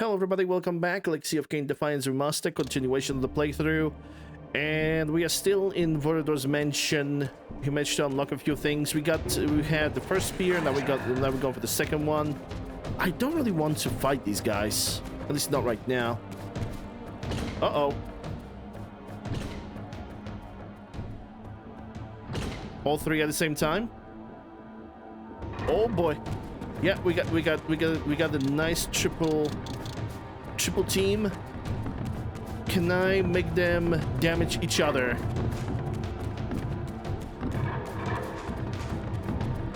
Hello everybody, welcome back. Legacy of Kain Defiance Remastered, continuation of the playthrough. And we are still in Vorador's mansion. We managed to unlock a few things. We had the first spear, now we're going for the second one. I don't really want to fight these guys. At least not right now. Uh-oh. All three at the same time? Oh boy. Yeah, we got a nice triple team. Can I make them damage each other?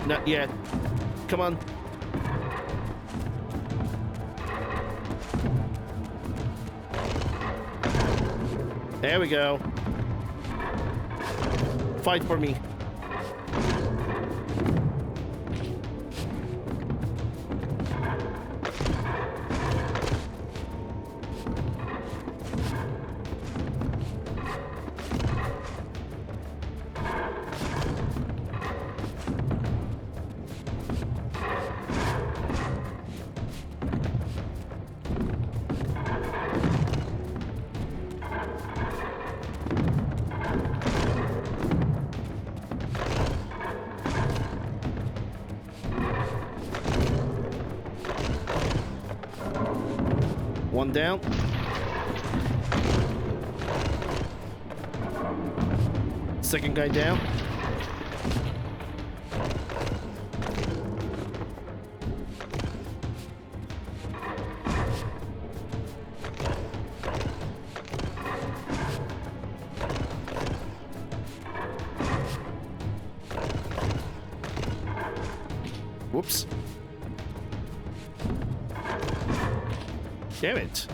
Not yet. Come on. There we go. Fight for me. One down. Second guy down. Whoops. Damn it.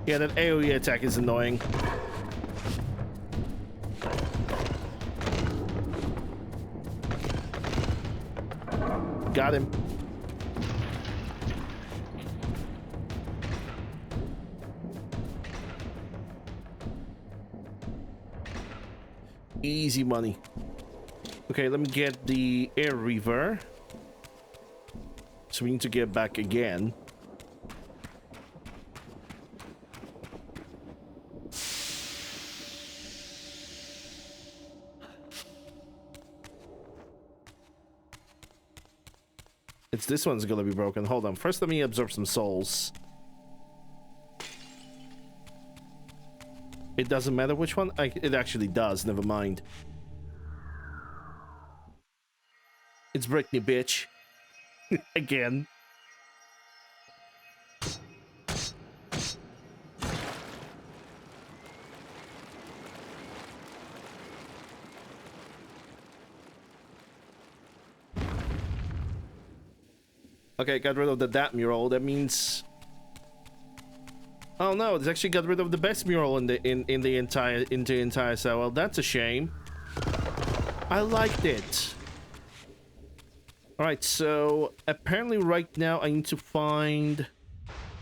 Yeah, that AoE attack is annoying. Got him. Easy money. Okay, let me get the air reaver. So we need to get back again. It's this one's gonna be broken. Hold on. First, let me absorb some souls. It doesn't matter which one? It actually does. Never mind. It's Brittany, bitch. Again. Okay, got rid of that mural. That means... Oh no, it's actually got rid of the best mural in the entire set. Well, that's a shame. I liked it. Alright, so apparently right now I need to find...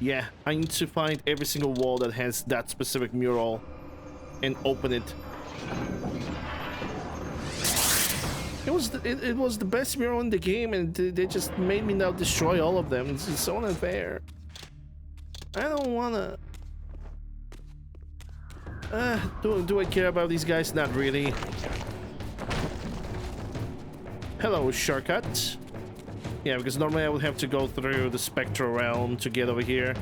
Yeah, I need to find every single wall that has that specific mural and open it. It was the best mural in the game, and they just made me now destroy all of them. It's so unfair. I don't wanna... do I care about these guys? Not really. Hello, shortcut. Yeah, because normally I would have to go through the Spectral Realm to get over here.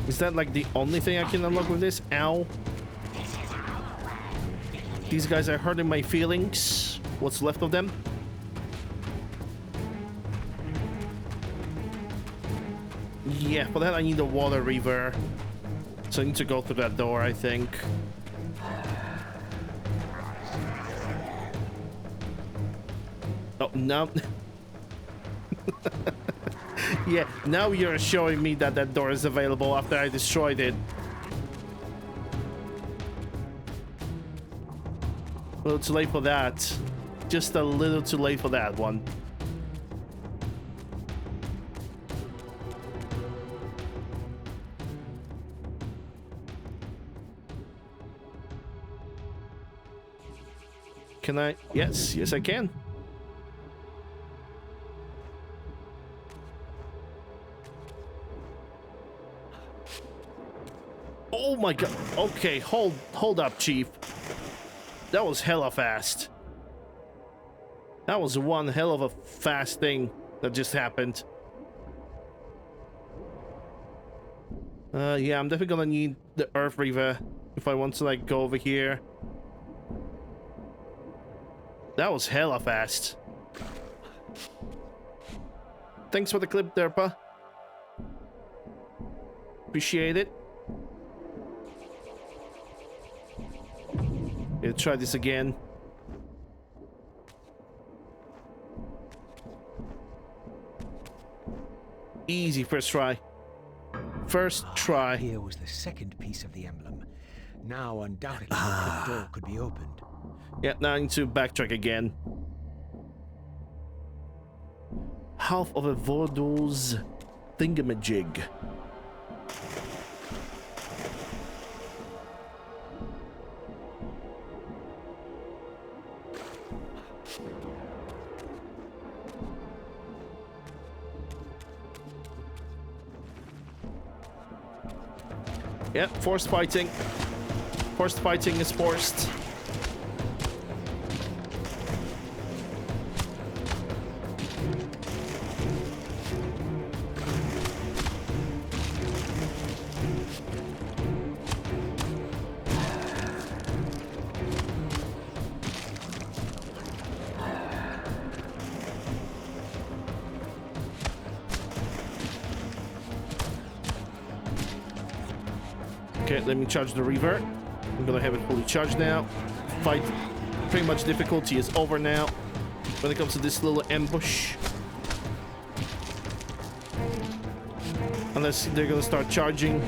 Is that like the only thing I can unlock with this? Ow. These guys are hurting my feelings. What's left of them? Yeah, for that I need a water reaver. So I need to go through that door, I think. Oh, no. Yeah, now you're showing me that that door is available after I destroyed it. Well, it's late for that. just a little too late for that one. Can I? Yes, yes I can. Oh my god. Okay, hold up, Chief. That was hella fast. That was one hell of a fast thing that just happened. Yeah, I'm definitely gonna need the Earth Reaver if I want to like go over here. That was hella fast. Thanks for the clip, Derpa. Appreciate it. Yeah, try this again. Easy first try. First try. Here was the second piece of the emblem. Now undoubtedly the crypt door could be opened. Yeah, now I need to backtrack again. Half of a Vordo's thingamajig. Yeah, forced fighting. Forced fighting is forced. Okay, let me charge the Reaver. I'm gonna have it fully charged now. Fight, pretty much difficulty is over now when it comes to this little ambush. Unless they're gonna start charging.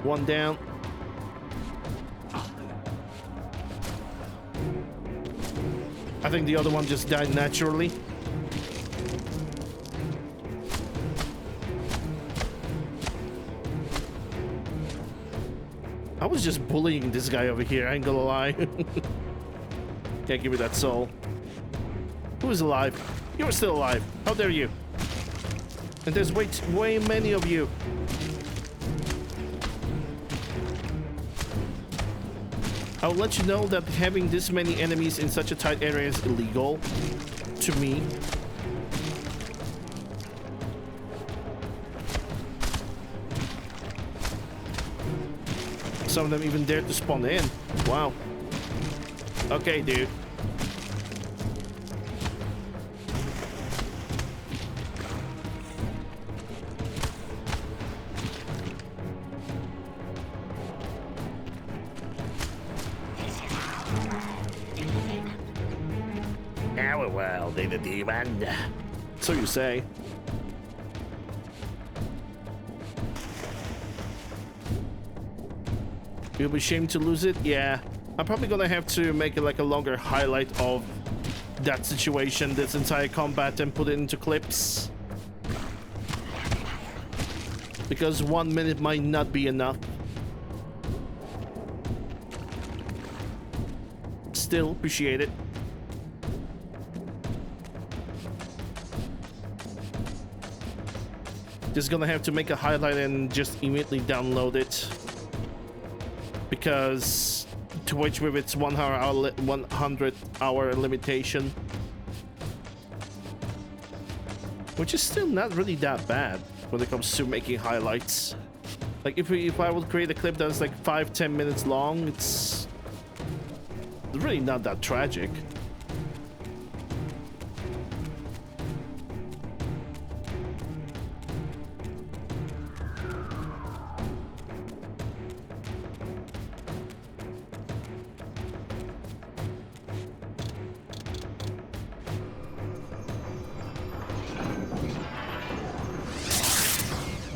One down. I think the other one just died naturally. I was just bullying this guy over here, I ain't gonna lie. Can't give me that soul. Who is alive? You're still alive. How dare you? And there's way many of you. I'll let you know that having this many enemies in such a tight area is illegal to me. Some of them even dare to spawn in. Wow. Okay, dude. Well, they the demon. So you say. You'll be ashamed to lose it? Yeah. I'm probably gonna have to make it like a longer highlight of that situation, this entire combat, and put it into clips. Because 1 minute might not be enough. Still appreciate it. Just gonna have to make a highlight and just immediately download it, because Twitch with its 100-hour limitation, which is still not really that bad when it comes to making highlights. Like if I would create a clip that's like 5-10 minutes long, it's really not that tragic.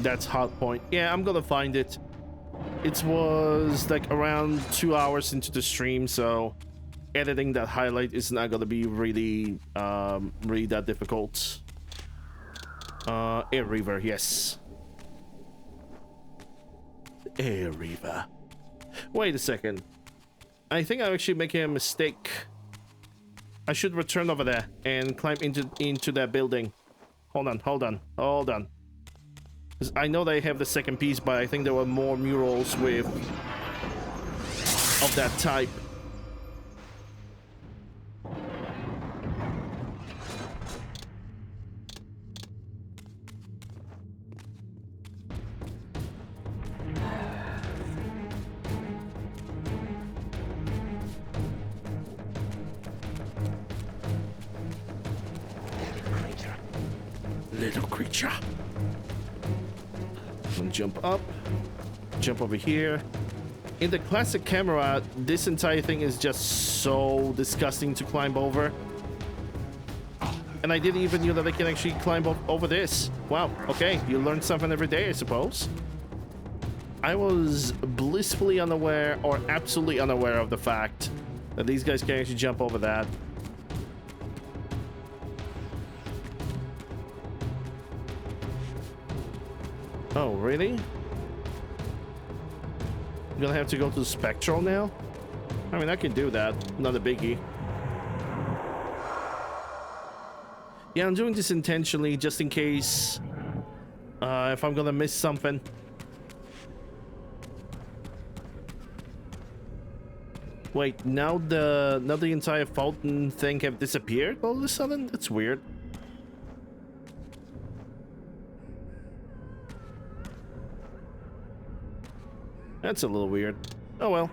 That's hard point. Yeah, I'm gonna find it. It was like around 2 hours into the stream, so editing that highlight is not gonna be really really that difficult. Air River, yes. Air River. Wait a second. I think I'm actually making a mistake. I should return over there and climb into that building. Hold on. 'Cause I know they have the second piece, but I think there were more murals of that type. Little creature. And jump up. Jump over here. In the classic camera, this entire thing is just so disgusting to climb over. And I didn't even know that I can actually climb over this. Wow, okay, you learn something every day, I suppose. I was blissfully unaware, or absolutely unaware of the fact that these guys can actually jump over that. Oh, really? I'm gonna have to go to the Spectral now? I mean, I can do that. Not a biggie. Yeah, I'm doing this intentionally just in case if I'm gonna miss something. Wait, now the entire fountain thing have disappeared all of a sudden? That's weird. That's a little weird. Oh well.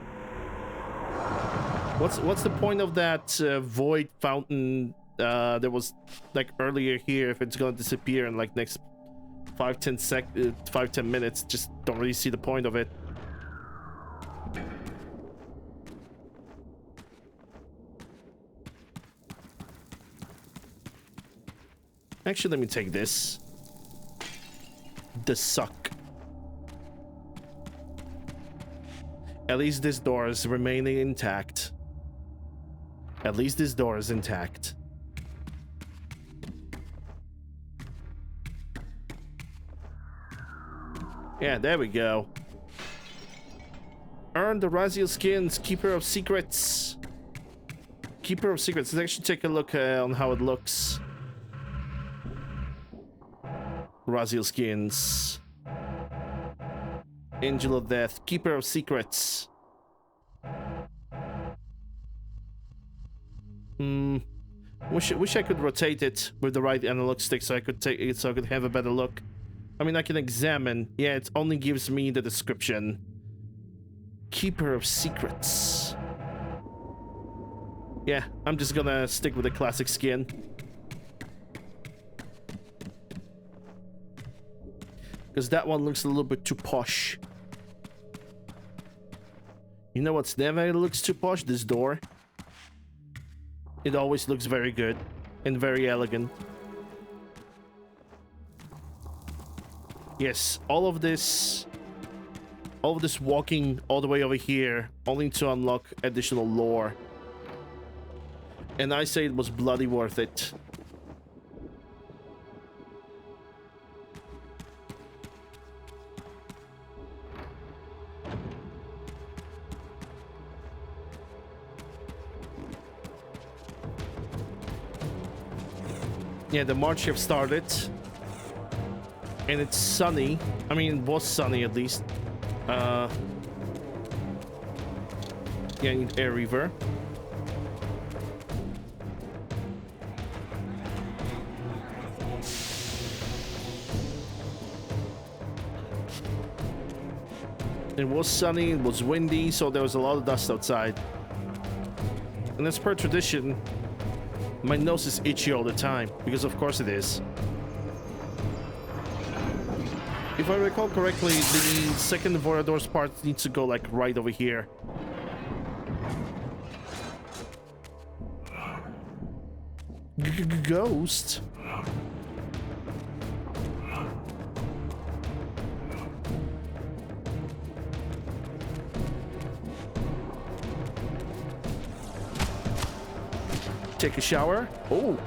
What's the point of that void fountain that was like earlier here if it's gonna disappear in like next 5-10 minutes? Just don't really see the point of it. Actually, let me take this. The suck. At least this door is remaining intact. At least this door is intact. Yeah, there we go. Earn the Raziel skins, Keeper of Secrets. Keeper of Secrets. Let's actually take a look on how it looks. Raziel skins. Angel of Death, Keeper of Secrets. Wish I could rotate it with the right analog stick so I could take it so I could have a better look. I mean, I can examine. Yeah, it only gives me the description. Keeper of Secrets. Yeah, I'm just gonna stick with the classic skin. Because that one looks a little bit too posh. You know what's never looks too posh? This door. It always looks very good and very elegant. Yes, all of this walking all the way over here only to unlock additional lore. And I say it was bloody worth it. Yeah, the March have started. And it's sunny. I mean, it was sunny at least. Yeah, I need Air River. It was sunny, it was windy, so there was a lot of dust outside. And as per tradition, my nose is itchy all the time, because of course it is. If I recall correctly, the second Vorador's part needs to go like right over here. Ghost? Take a shower. Oh.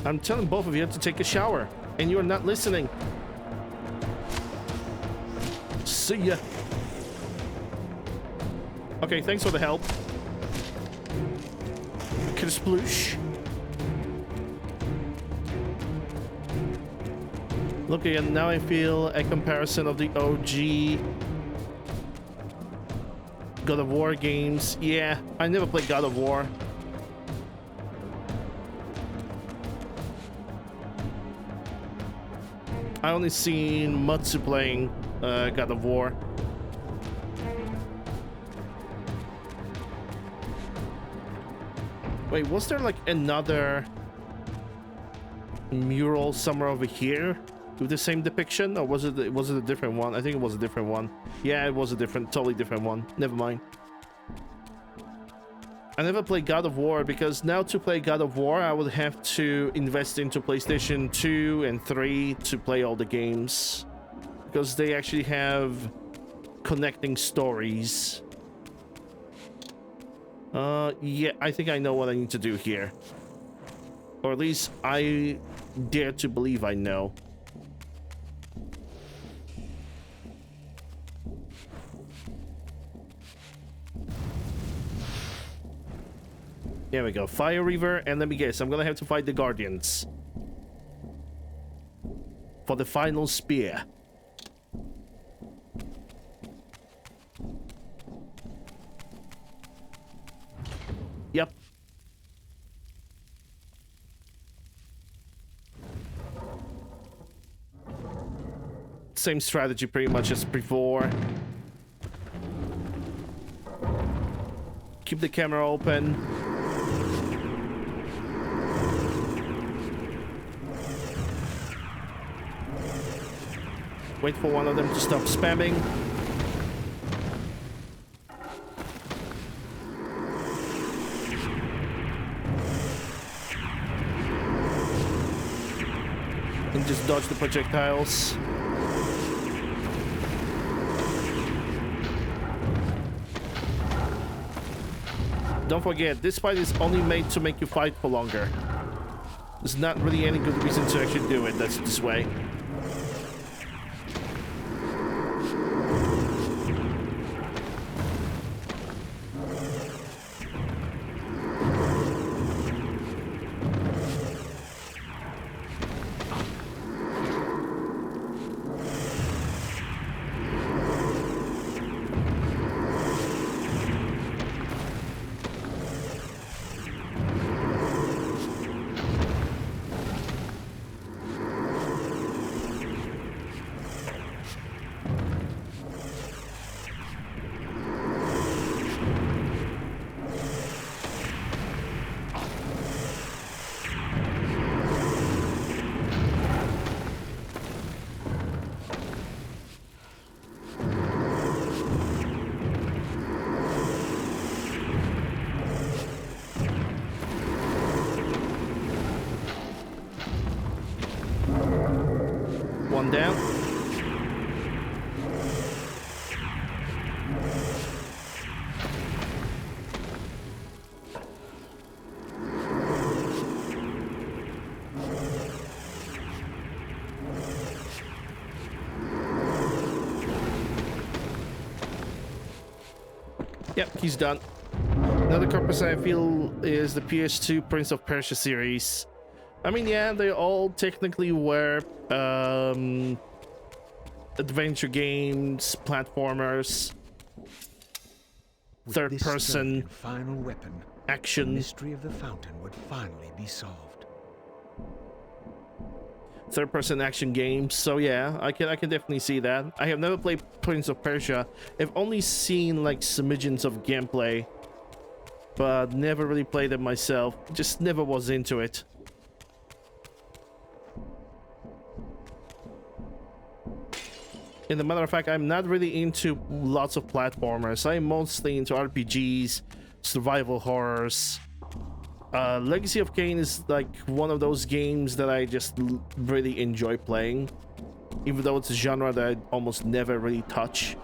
I'm telling both of you to take a shower, and you're not listening. See ya. Okay, thanks for the help. Kersploosh. Look again, now I feel a comparison of the OG God of War games. Yeah, I never played God of War. I only seen Matsu playing God of War. Wait, was there like another mural somewhere over here with the same depiction, or was it a different one? I think it was a different one. Yeah, it was a totally different one. Never mind. I never played God of War because now to play God of War, I would have to invest into PlayStation 2 and 3 to play all the games, because they actually have connecting stories. Yeah, I think I know what I need to do here. Or at least I dare to believe I know. There we go. Fire River, and let me guess, I'm gonna have to fight the Guardians for the final spear. Yep. Same strategy pretty much as before. Keep the camera open. Wait for one of them to stop spamming. And just dodge the projectiles. Don't forget, this fight is only made to make you fight for longer. There's not really any good reason to actually do it that's this way. One down. Yep, he's done. Another comparison I feel is the PS2 Prince of Persia series. I mean, yeah, they all technically were adventure games, platformers, third-person final weapon, action. the mystery of the fountain would finally be solved. Third-person action games. So yeah, I can definitely see that. I have never played Prince of Persia. I've only seen like smidgens of gameplay, but never really played it myself. Just never was into it. In the matter of fact, I'm not really into lots of platformers. I'm mostly into RPGs, survival horrors, Legacy of Kain is like one of those games that I just really enjoy playing, even though it's a genre that I almost never really touch.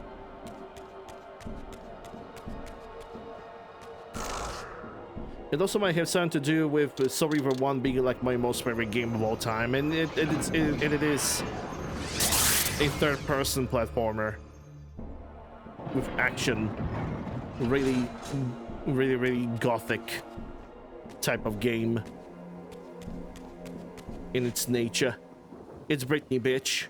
It also might have something to do with Soul Reaver 1 being like my most favorite game of all time, and it is a third-person platformer with action, really gothic type of game in its nature. It's Britney, bitch.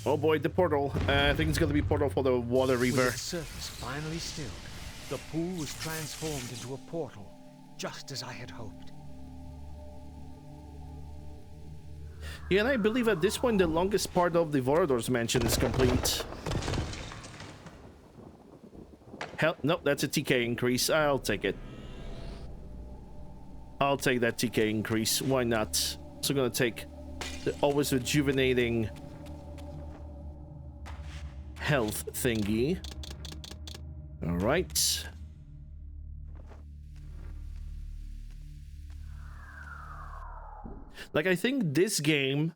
Oh boy, the portal. I think it's gonna be portal for the water river. With its surface finally stilled, the pool was transformed into a portal, just as I had hoped. Yeah, and I believe at this point the longest part of the Vorador's mansion is complete. Hell, nope, that's a TK increase. I'll take it. I'll take that TK increase. Why not? So gonna take the always rejuvenating health thingy. All right. Like, I think this game,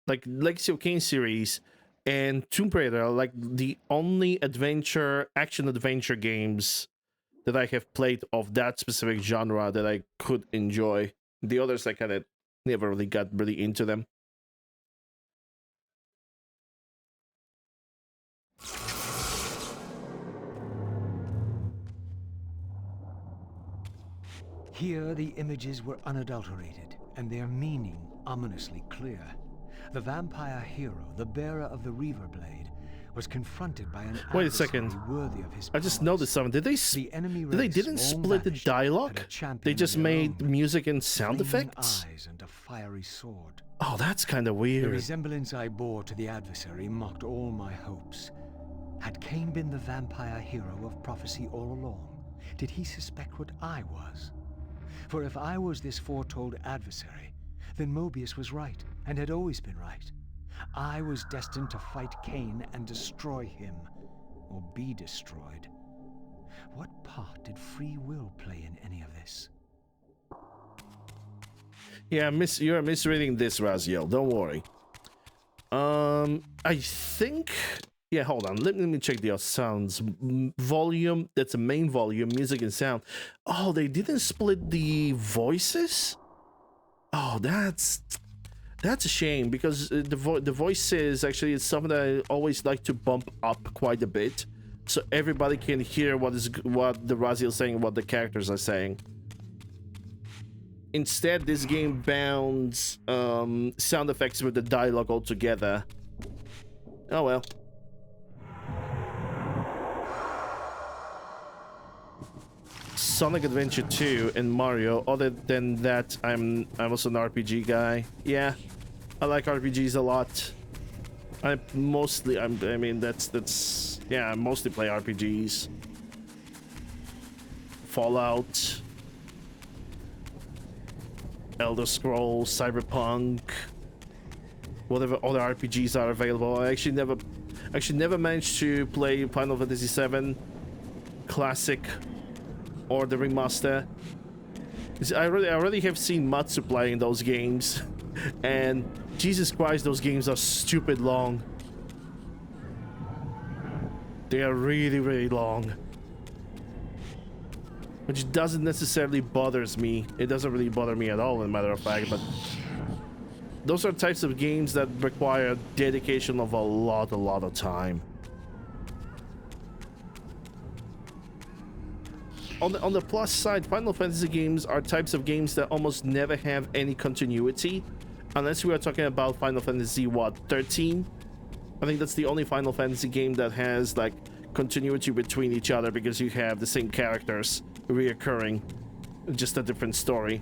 like Legacy of Kain series and Tomb Raider, are like the only action adventure games that I have played of that specific genre that I could enjoy. The others, I kind of never really got really into them. Here, the images were unadulterated, and their meaning ominously clear. The vampire hero, the bearer of the Reaver Blade, was confronted by an Wait a second. adversary worthy of his I just powers. noticed something. Did they didn't race, split the long dialogue? vanished, had a champion They of just their made own, music and sound flaming effects? eyes and a fiery sword. Oh, that's kind of The weird. resemblance I bore to the adversary mocked all my hopes. Had Kain been the vampire hero of prophecy all along? Did he suspect what I was? For if I was this foretold adversary, then Mobius was right, and had always been right. I was destined to fight Kain and destroy him, or be destroyed. What part did free will play in any of this? Yeah, you're misreading this, Raziel. Don't worry. I think... Yeah, hold on. Let me check the sounds. Volume, that's the main volume, music and sound. Oh, they didn't split the voices? Oh, that's a shame, because the voices, actually, it's something that I always like to bump up quite a bit, so everybody can hear what the Raziel is saying, what the characters are saying. Instead, this game bounds sound effects with the dialogue altogether. Oh well. Sonic Adventure 2 and Mario. Other than that, I'm also an RPG guy. Yeah, I like RPGs a lot. I mostly I mostly play RPGs. Fallout, Elder Scrolls, Cyberpunk, whatever other RPGs are available. I actually never managed to play Final Fantasy VII Classic or the remaster. I already have seen Matsu playing those games, and Jesus Christ, those games are stupid long. They are really long, which doesn't necessarily bothers me. It doesn't really bother me at all, as a matter of fact, but those are types of games that require dedication of a lot of time. On the plus side, Final Fantasy games are types of games that almost never have any continuity, unless we are talking about Final Fantasy, what, 13? I think that's the only Final Fantasy game that has, like, continuity between each other, because you have the same characters reoccurring, just a different story.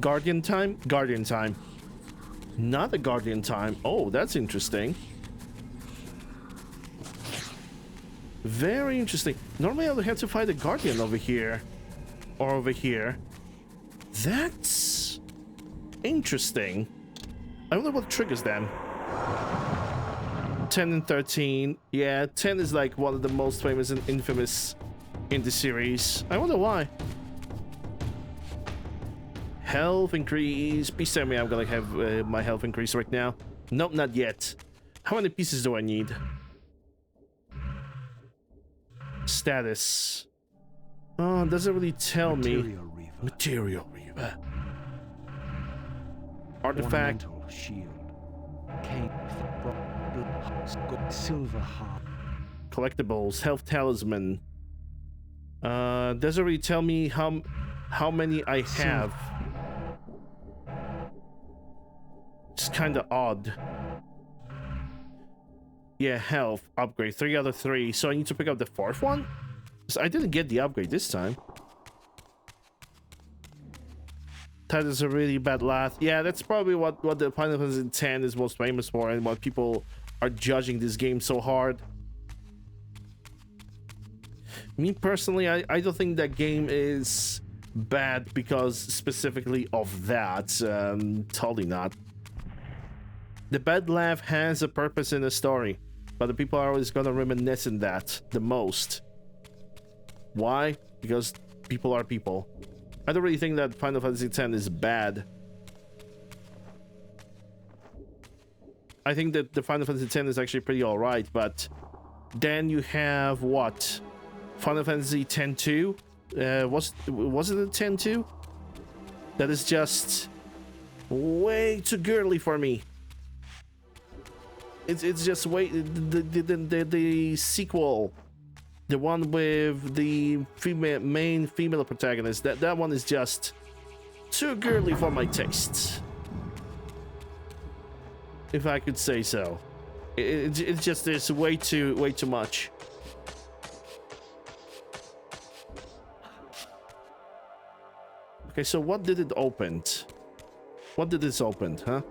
Guardian time? Guardian time. Not a Guardian time. Oh, that's interesting. Very interesting. Normally I would have to fight a Guardian over here. Or over here. That's interesting. I wonder what triggers them. 10 and 13. Yeah, 10 is like one of the most famous and infamous in the series. I wonder why. Health increase. Please tell me I'm gonna have my health increase right now. Nope, not yet. How many pieces do I need? Status. Oh, it doesn't really tell me. Material Reaver. Artifact. Ornamental shield. Cain, silver heart. Collectibles. Health talisman. Doesn't really tell me how many I have. It's kind of odd. Yeah, health upgrade 3 out of 3. So I need to pick up the 4th one. So I didn't get the upgrade this time. That is a really bad laugh. Yeah, that's probably what the Final Fantasy X is most famous for, and what people are judging this game so hard. Me personally, I don't think that game is bad because specifically of that. Totally not. The bad laugh has a purpose in the story, but the people are always gonna reminisce in that the most. Why? Because people are people. I don't really think that Final Fantasy X is bad. I think that the Final Fantasy X is actually pretty alright, but then you have what? Final Fantasy X-2? Was it a X-2? That is just way too girly for me. It's just way the sequel, the one with the main female protagonist. That one is just too girly for my tastes, if I could say so. It's just is way too much. Okay, so what did it open? What did this open, huh?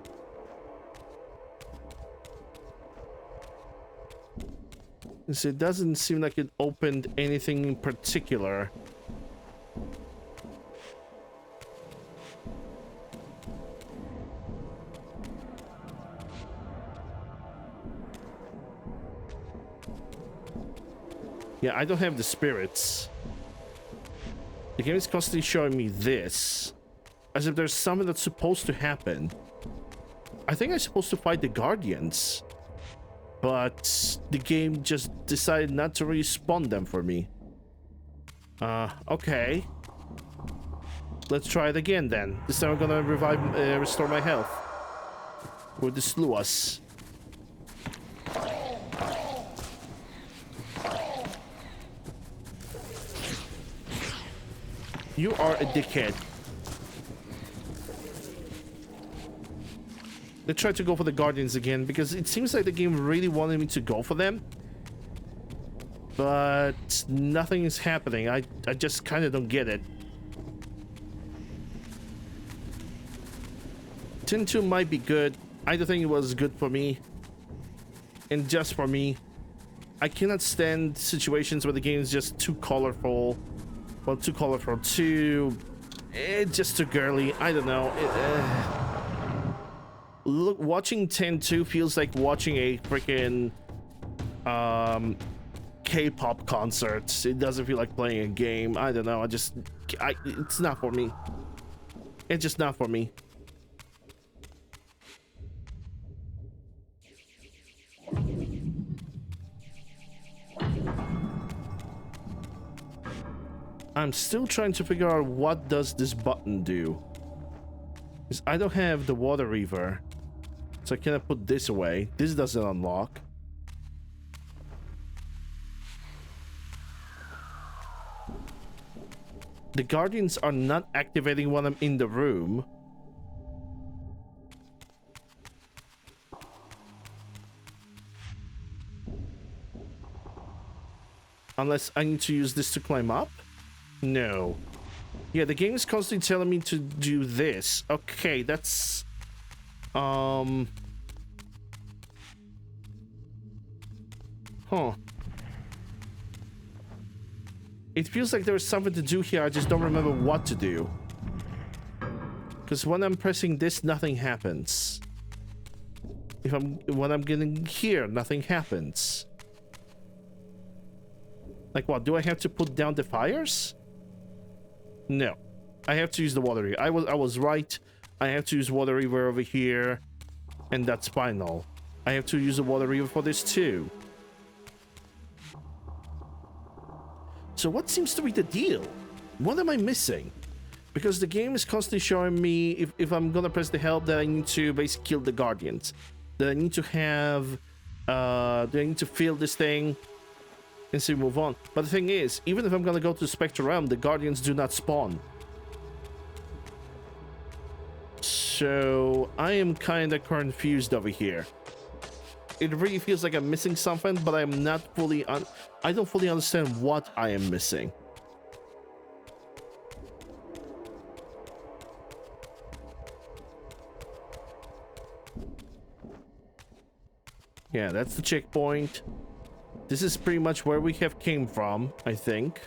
So it doesn't seem like it opened anything in particular. Yeah, I don't have the spirits. The game is constantly showing me this, as if there's something that's supposed to happen. I think I'm supposed to fight the Guardians, but the game just decided not to respawn them for me. Okay. Let's try it again then. This time I'm gonna restore my health with the Sluas. You are a dickhead. Let's try to go for the Guardians again, because it seems like the game really wanted me to go for them. But nothing is happening. I just kind of don't get it. Tin 2 might be good. I don't think it was good for me. And just for me. I cannot stand situations where the game is just too colorful. Well, too colorful, it's just too girly. I don't know. Look, watching 10-2 feels like watching a freaking K-pop concert. It doesn't feel like playing a game. I don't know. It's not for me. It's just not for me. I'm still trying to figure out what does this button do. Because I don't have the Water Reaver, so I cannot put this away. This doesn't unlock. The Guardians are not activating when I'm in the room. Unless I need to use this to climb up? No. Yeah, the game is constantly telling me to do this. Okay, that's... Huh. It feels like there's something to do here, I just don't remember what to do. Because when I'm pressing this, nothing happens. When I'm getting here, nothing happens. Like what, do I have to put down the fires? No. I have to use the water river. I was right. I have to use water river over here. And that's final. I have to use the water river for this too. So what seems to be the deal? What am I missing? Because the game is constantly showing me if I'm gonna press the help that I need to basically kill the guardians. That I need to have that I need to fill this thing and so move on. But the thing is, even if I'm gonna go to the Spectral Realm, the guardians do not spawn. So I am kinda confused over here. It really feels like I'm missing something, but I'm not fully I don't fully understand what I am missing. Yeah, that's the checkpoint. This is pretty much where we have came from, I think.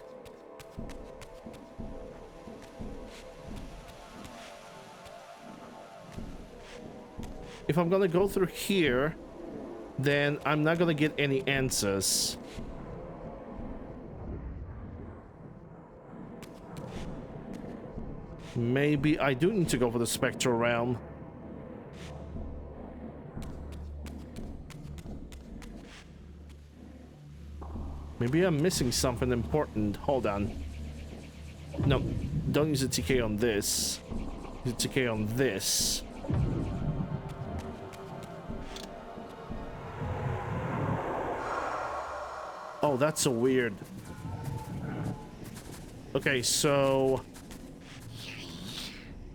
If I'm gonna go through here, then I'm not gonna get any answers. Maybe I do need to go for the Spectral Realm. Maybe I'm missing something important. Hold on. No, don't use a TK on this. Use a TK on this. Oh, that's so weird. Okay, so...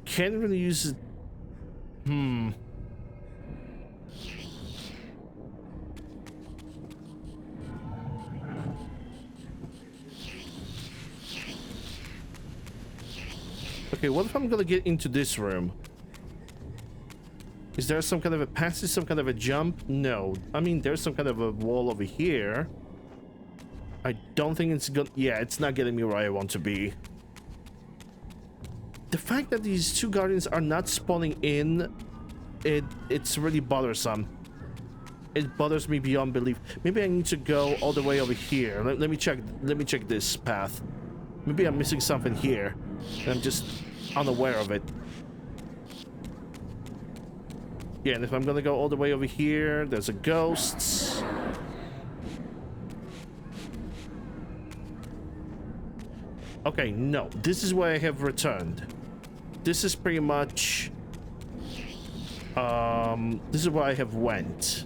Can't really use it. Okay, what if I'm gonna get into this room? Is there some kind of a passage, some kind of a jump? No. I mean, there's some kind of a wall over here. I don't think it's good. Yeah, it's not getting me where I want to be. The fact that these two guardians are not spawning in, it's really bothersome. It bothers me beyond belief. Maybe I need to go all the way over here. Let me check this path. Maybe I'm missing something here. And I'm just unaware of it. Yeah, and if I'm gonna go all the way over here, there's a ghost. Okay, no. This is where I have returned. This is pretty much... this is where I have went.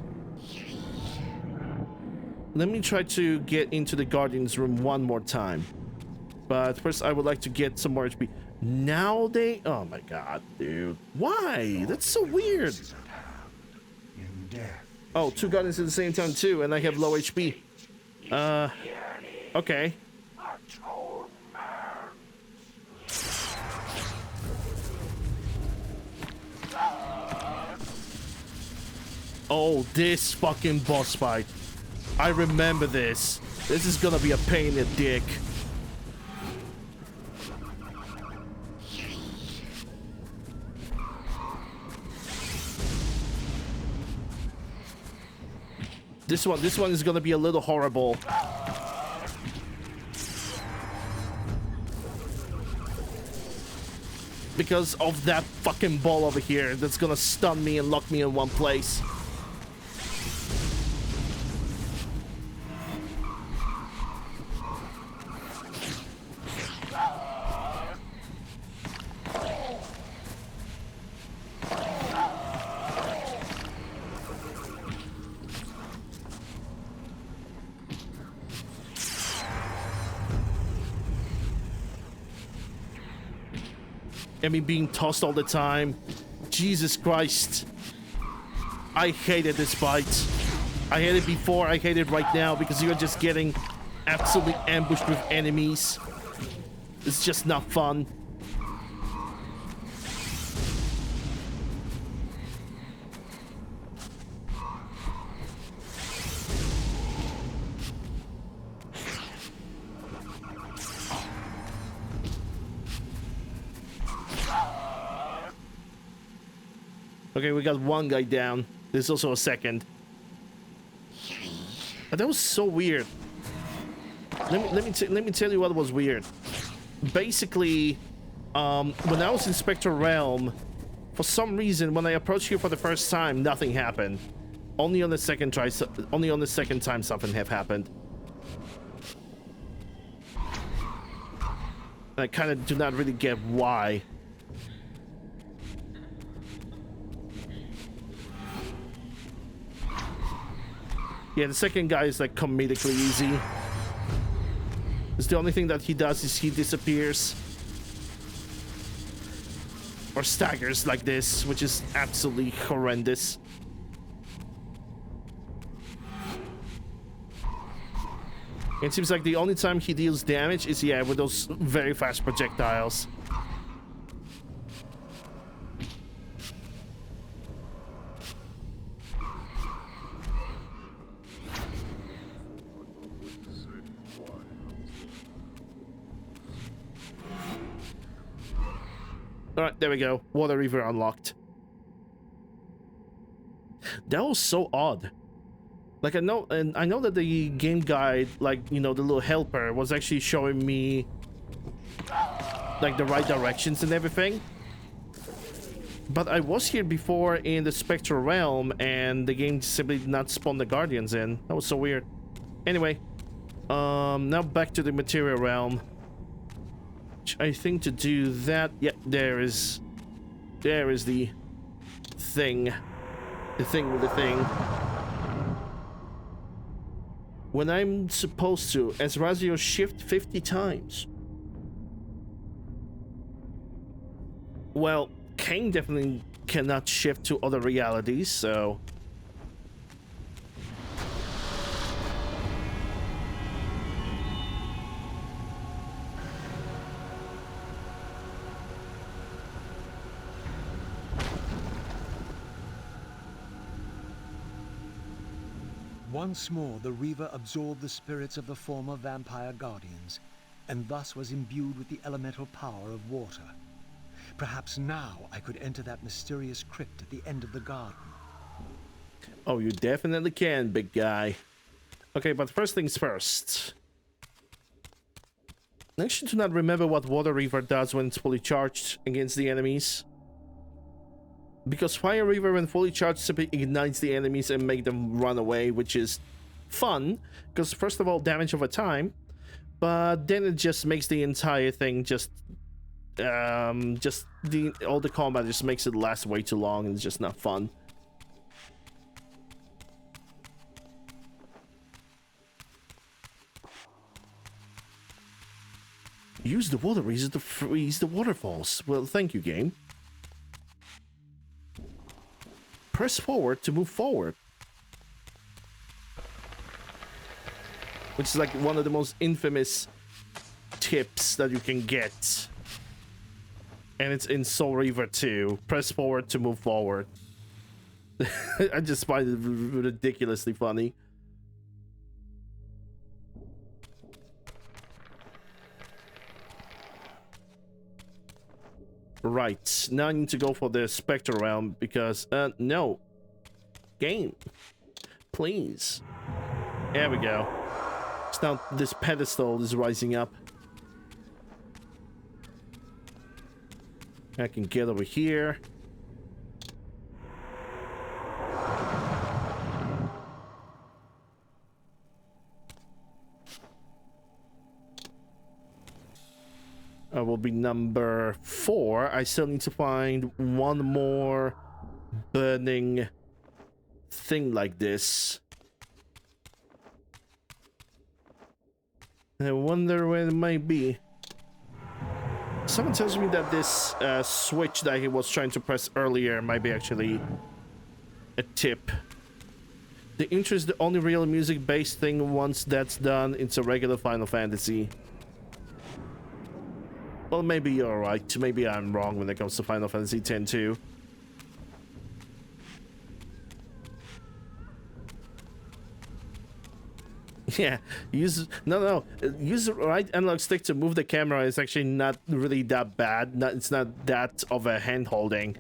Let me try to get into the Guardian's room one more time. But first, I would like to get some more HP. Now they... Oh my god, dude. Why? That's so weird. Oh, two Guardians at the same time too, and I have low HP. Okay. Oh, this fucking boss fight. I remember this. This is gonna be a pain in the dick. This one is gonna be a little horrible. Because of that fucking ball over here that's gonna stun me and lock me in one place. I mean, being tossed all the time. Jesus Christ. I hated this fight. I hated it before, I hate it right now because you're just getting absolutely ambushed with enemies. It's just not fun. Okay, we got one guy down. There's also a second. That was so weird. Let me tell you what was weird. Basically, when I was in Spectral Realm, for some reason, when I approached you for the first time, nothing happened. Only on the second time something have happened. I kind of do not really get why. Yeah, the second guy is like comedically easy. It's the only thing that he does is he disappears. Or staggers like this, which is absolutely horrendous. It seems like the only time he deals damage is, yeah, with those very fast projectiles. Alright, there we go. Water River unlocked. That was so odd. Like, I know that the game guide, like, you know, the little helper was actually showing me like the right directions and everything. But I was here before in the Spectral Realm and the game simply did not spawn the Guardians in. That was so weird. Anyway, now back to the Material Realm. I think to do that, yeah, there is the thing. The thing with the thing. When I'm supposed to, as Razio shift 50 times. Well, Kain definitely cannot shift to other realities, so... Once more, the Reaver absorbed the spirits of the former vampire guardians, and thus was imbued with the elemental power of water. Perhaps now I could enter that mysterious crypt at the end of the garden. Oh, you definitely can, big guy. Okay, but first things first. I actually do not remember what Water Reaver does when it's fully charged against the enemies. Because Fire Reaver, when fully charged, simply ignites the enemies and make them run away, which is fun. Because first of all, damage over time, but then it just makes the entire thing all the combat just makes it last way too long, and it's just not fun. Use the water reason to freeze the waterfalls. Well, thank you, game. Press forward to move forward. Which is like one of the most infamous tips that you can get. And it's in Soul Reaver 2. Press forward to move forward. I just find it ridiculously funny. Right, now I need to go for the Spectral Realm because, no. Game. Please. There we go. So now this pedestal is rising up. I can get over here. I will be number 4. I still need to find one more burning thing like this. I wonder where it might be. Someone tells me that this switch that he was trying to press earlier might be actually a tip. The intro is the only real music-based thing. Once that's done, it's a regular Final Fantasy. Well, maybe you're right. Maybe I'm wrong when it comes to Final Fantasy X too. Yeah, use the right analog stick to move the camera is actually not really that bad. It's not that of a hand holding.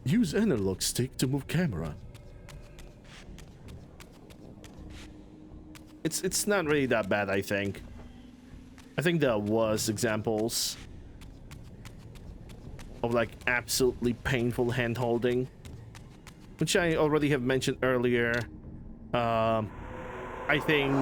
Use analog stick to move camera. It's not really that bad, I think. I think there was examples of like absolutely painful hand holding, which I already have mentioned earlier. I think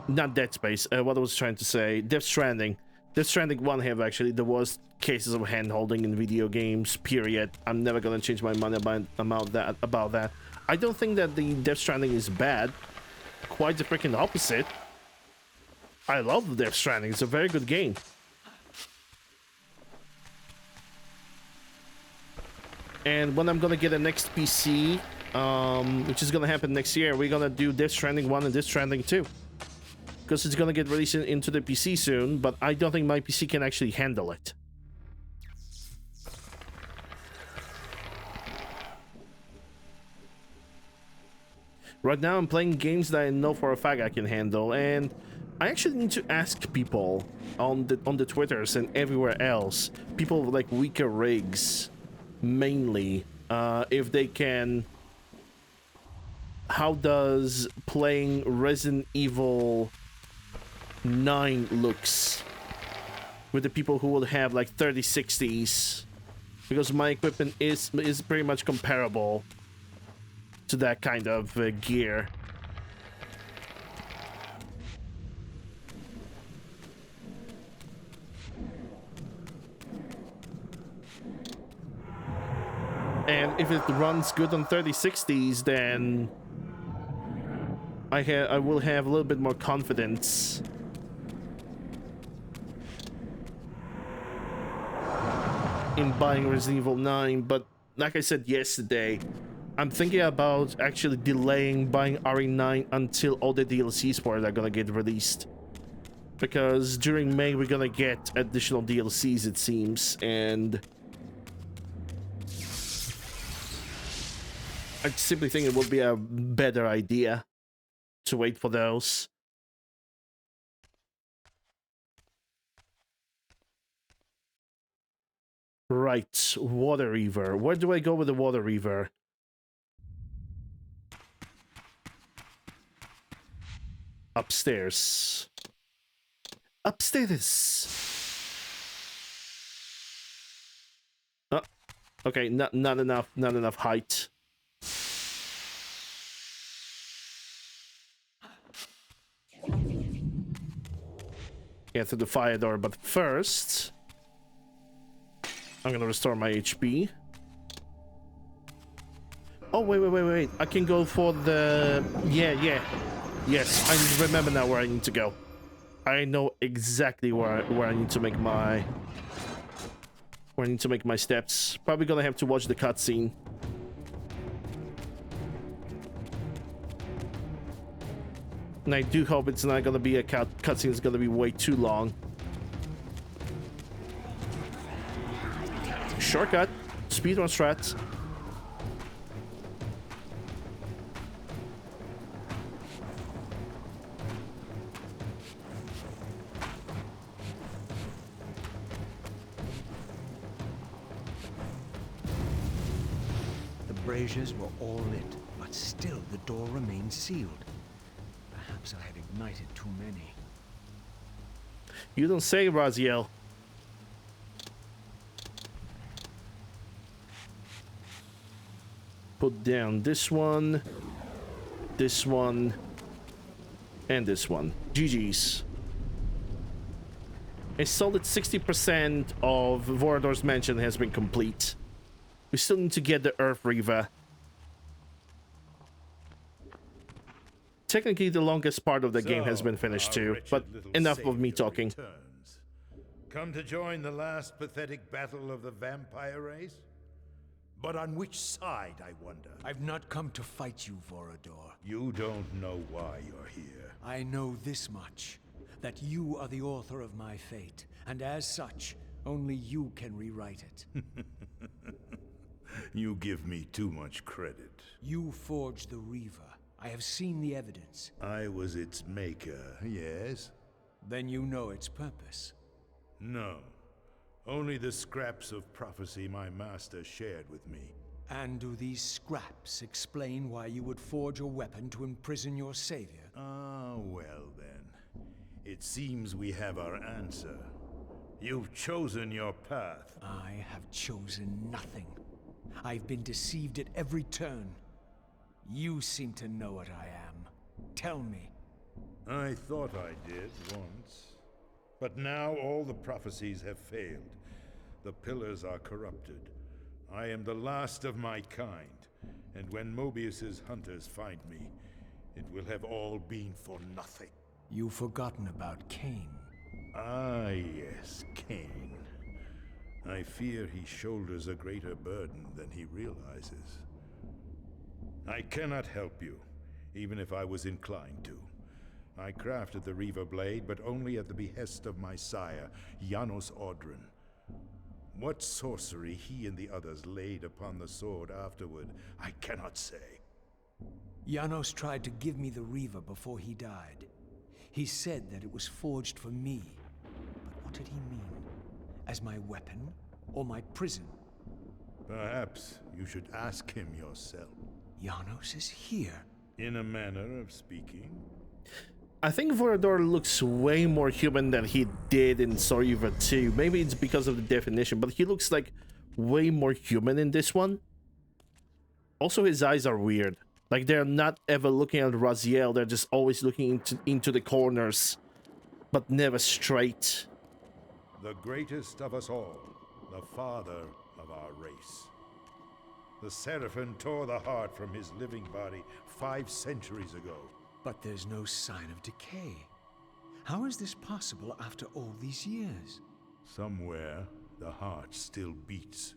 not Dead Space. What I was trying to say, Death Stranding. Death Stranding 1 have actually the worst cases of hand holding in video games. Period. I'm never gonna change my mind about that. I don't think that the Death Stranding is bad. Quite the freaking opposite. I love Death Stranding. It's a very good game. And when I'm gonna get a next PC, which is gonna happen next year, we're gonna do Death Stranding 1 and Death Stranding 2. Because it's gonna get released into the PC soon, but I don't think my PC can actually handle it. Right now I'm playing games that I know for a fact I can handle, and I actually need to ask people on the Twitters and everywhere else, people with like weaker rigs, mainly, if they can. How does playing Resident Evil 9 looks with the people who will have like 3060s? Because my equipment is pretty much comparable to that kind of gear. And if it runs good on 3060s, then I will have a little bit more confidence in buying Resident Evil 9. But like I said yesterday, I'm thinking about actually delaying buying RE9 until all the DLCs for it are gonna get released. Because during May we're gonna get additional DLCs, it seems, and I simply think it would be a better idea to wait for those. Right, Water Reaver. Where do I go with the Water Reaver? Upstairs. Upstairs. Oh, okay, not enough height. Get through the fire door, but first I'm gonna restore my HP. Oh, wait. I can go for the... Yeah. Yes, I remember now where I need to go. I know exactly where I need to make my... Where I need to make my steps. Probably gonna have to watch the cutscene. And I do hope it's not gonna be a cutscene that's gonna be way too long. Shortcut. Speedrun strats. The braziers were all lit, but still the door remained sealed. Perhaps I had ignited too many. You don't say, Raziel. Put down this one, and this one. GG's. A solid 60% of Vorador's Mansion has been complete. We still need to get the Earth Reaver. Technically, the longest part of the game has been finished too, but enough of me talking. Returns. Come to join the last pathetic battle of the vampire race? But on which side, I wonder? I've not come to fight you, Vorador. You don't know why you're here. I know this much, that you are the author of my fate, and as such, only you can rewrite it. You give me too much credit. You forged the Reaver. I have seen the evidence. I was its maker, yes? Then you know its purpose. No. Only the scraps of prophecy my master shared with me. And do these scraps explain why you would forge a weapon to imprison your savior? Ah, well then. It seems we have our answer. You've chosen your path. I have chosen nothing. I've been deceived at every turn. You seem to know what I am. Tell me. I thought I did once. But now all the prophecies have failed. The pillars are corrupted. I am the last of my kind, and when Mobius's hunters find me, it will have all been for nothing. You've forgotten about Kain. Ah, yes, Kain. I fear he shoulders a greater burden than he realizes. I cannot help you, even if I was inclined to. I crafted the Reaver Blade, but only at the behest of my sire, Janos Audron. What sorcery he and the others laid upon the sword afterward, I cannot say. Janos tried to give me the Reaver before he died. He said that it was forged for me. But what did he mean? As my weapon or my prison? Perhaps you should ask him yourself. Janos is here. In a manner of speaking. I think Vorador looks way more human than he did in Storyver 2. Maybe it's because of the definition, but he looks like way more human in this one. Also, his eyes are weird. Like, they're not ever looking at Raziel, they're just always looking into the corners, but never straight. The greatest of us all, the father of our race. The Seraphim tore the heart from his living body 5 centuries ago. But there's no sign of decay. How is this possible after all these years? Somewhere, the heart still beats,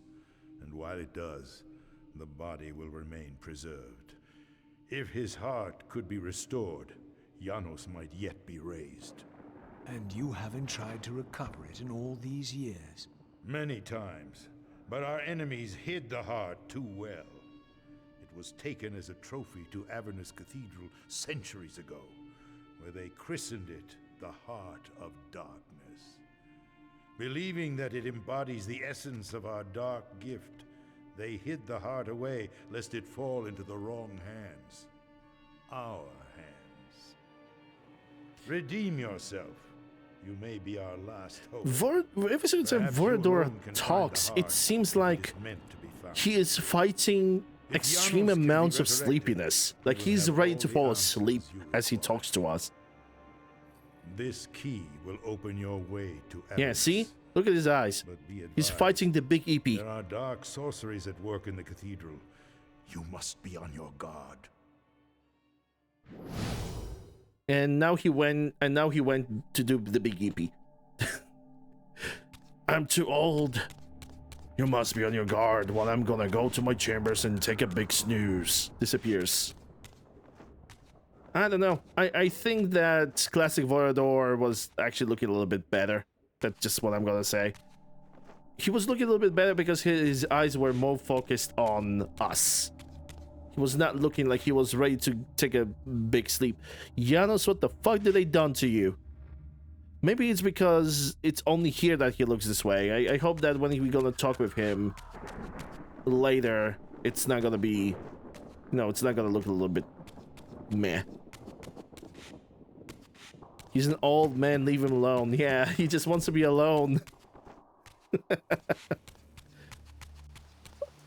and while it does, the body will remain preserved. If his heart could be restored, Janos might yet be raised. And you haven't tried to recover it in all these years? Many times, but our enemies hid the heart too well. It was taken as a trophy to Avernus Cathedral centuries ago, where they christened it the Heart of Darkness. Believing that it embodies the essence of our dark gift, they hid the heart away lest it fall into the wrong hands. Our hands. Redeem yourself. You may be our last hope. Ever since Perhaps you Vorador alone can talks, find the it heart seems if it like is meant to be found. he is fighting If extreme Janos can be amounts of resurrected, sleepiness. Like, you will he's have ready all to the fall answers asleep you as he require. talks to us. This key will open your way to Yeah, Avernus. see? Look at his eyes. But be He's advised, fighting the big EP. there are dark sorceries at work in the cathedral. You must be on your guard. And now he went to do the big EP. I'm too old. You must be on your guard while I'm gonna go to my chambers and take a big snooze. Disappears. I don't know. I think that classic Vorador was actually looking a little bit better. That's just what I'm gonna say. He was looking a little bit better because his eyes were more focused on us. He was not looking like he was ready to take a big sleep. Janos, what the fuck did they done to you? Maybe it's because it's only here that he looks this way. I hope that when we're gonna talk with him later, it's not gonna be... No, it's not gonna look a little bit meh. He's an old man, leave him alone. Yeah, he just wants to be alone.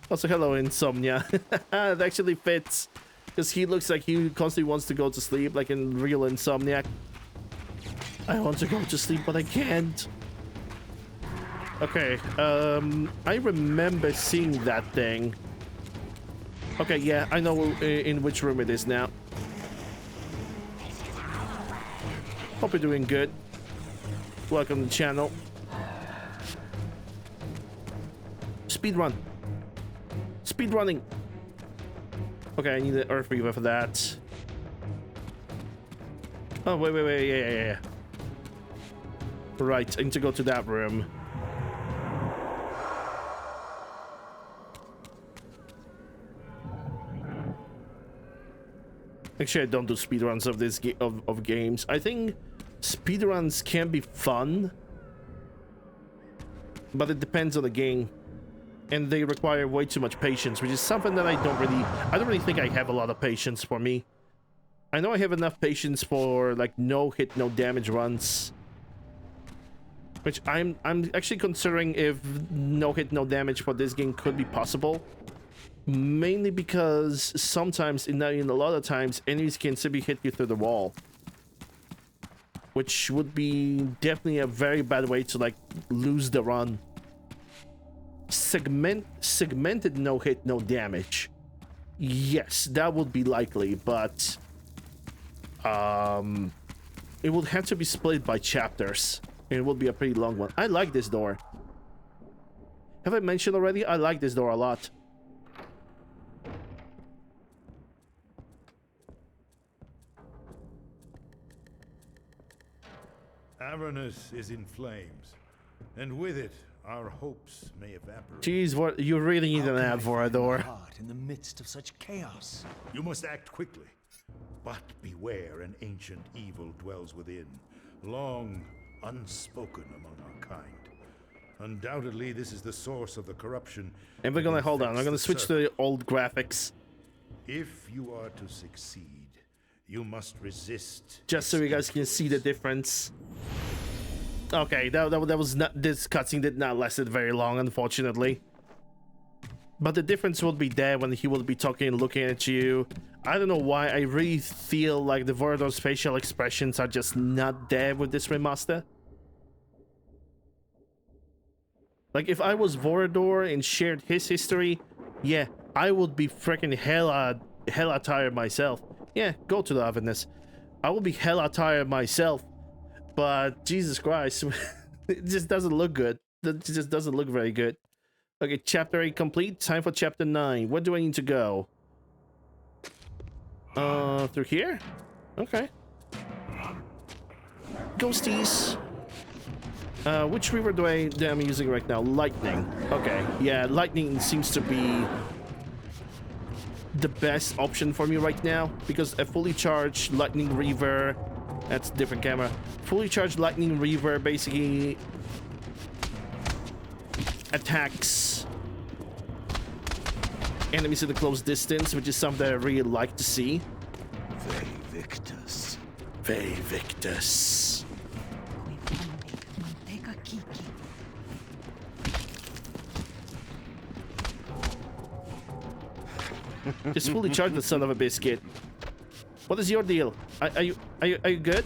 Also, hello, Insomnia. It actually fits. Because he looks like he constantly wants to go to sleep, like in real Insomniac. I want to go to sleep, but I can't. Okay, I remember seeing that thing. Okay, yeah, I know in which room it is now. Hope you're doing good. Welcome to the channel. Speedrun. Speedrunning. Okay, I need the Earth Reaver for that. Oh, wait, yeah. Right, I need to go to that room. Actually, I don't do speedruns of this of games. I think speedruns can be fun, but it depends on the game, and they require way too much patience, which is something that I don't really think I have a lot of patience for me. I know I have enough patience for like no hit, no damage runs, which I'm actually considering if no hit, no damage for this game could be possible. Mainly because sometimes, in a lot of times, enemies can simply hit you through the wall, which would be definitely a very bad way to like lose the run. Segmented no hit, no damage. Yes, that would be likely, but it would have to be split by chapters. And it would be a pretty long one. I like this door. Have I mentioned already? I like this door a lot. Avernus is in flames, and with it, our hopes may evaporate. Jeez, what you really need an app for a door. In the midst of such chaos. You must act quickly, but beware an ancient evil dwells within, long unspoken among our kind. Undoubtedly, this is the source of the corruption. And we're gonna hold on. I'm gonna switch to the old graphics. If you are to succeed, you must resist. Just so you guys can see the difference. Okay, that was not, this cutscene did not last it very long, unfortunately. But the difference would be there when he would be talking and looking at you. I don't know why, I really feel like the Vorador's facial expressions are just not there with this remaster. Like, if I was Vorador and shared his history, yeah, I would be freaking hella tired myself. Yeah, go to the Avernus. I will be hella tired myself. But Jesus Christ, it just doesn't look good. It just doesn't look very good. Okay, chapter 8 complete. Time for chapter 9. Where do I need to go? Through here? Okay. Ghosties. Which river am I using right now? Lightning. Okay, yeah, lightning seems to be the best option for me right now, because a fully charged lightning reaver, that's a different camera. Fully charged lightning reaver basically attacks enemies at a close distance, which is something that I really like to see. Ve Victus. Ve Victus. Just fully charge the son of a biscuit. What is your deal? Are you good?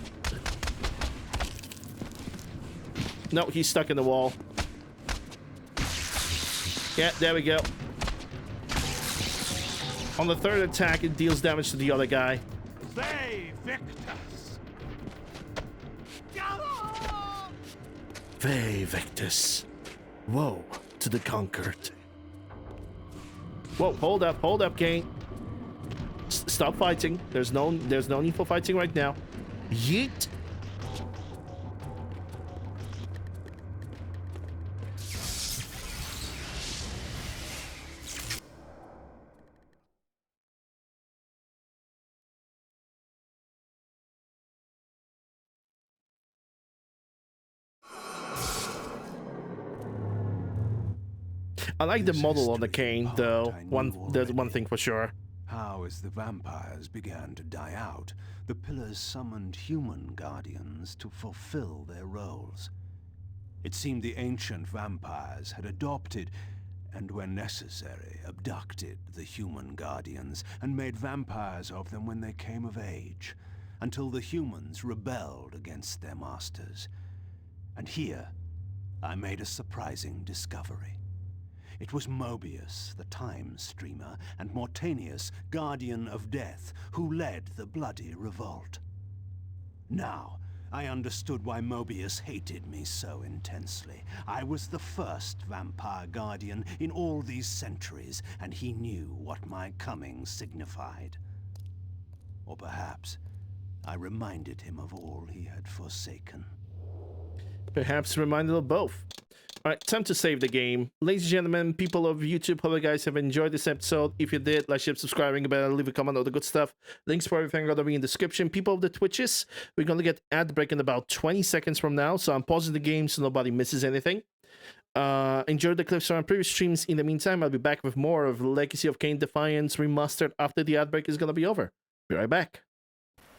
No, he's stuck in the wall. Yeah, there we go. On the third attack, it deals damage to the other guy. Ve Victus. Ve Victus. Woe to the conquered. Whoa, hold up, Kain. Stop fighting. There's no need for fighting right now. Yeet. I like the model on the Kain, though. There's one thing for sure. How, as the vampires began to die out, the pillars summoned human guardians to fulfill their roles. It seemed the ancient vampires had adopted, and when necessary, abducted the human guardians and made vampires of them when they came of age, until the humans rebelled against their masters. And here, I made a surprising discovery. It was Mobius, the time streamer, and Mortanius, guardian of death, who led the bloody revolt. Now, I understood why Mobius hated me so intensely. I was the first vampire guardian in all these centuries, and he knew what my coming signified. Or perhaps I reminded him of all he had forsaken. Perhaps reminded of both. Alright, time to save the game. Ladies and gentlemen, people of YouTube, hope you guys have enjoyed this episode. If you did, like, share, subscribe, ring a bell, leave a comment, all the good stuff. Links for everything are going to be in the description. People of the Twitches, we're going to get ad break in about 20 seconds from now, so I'm pausing the game so nobody misses anything. Enjoy the clips from our previous streams. In the meantime, I'll be back with more of Legacy of Kain Defiance Remastered after the outbreak is gonna be over. Be right back.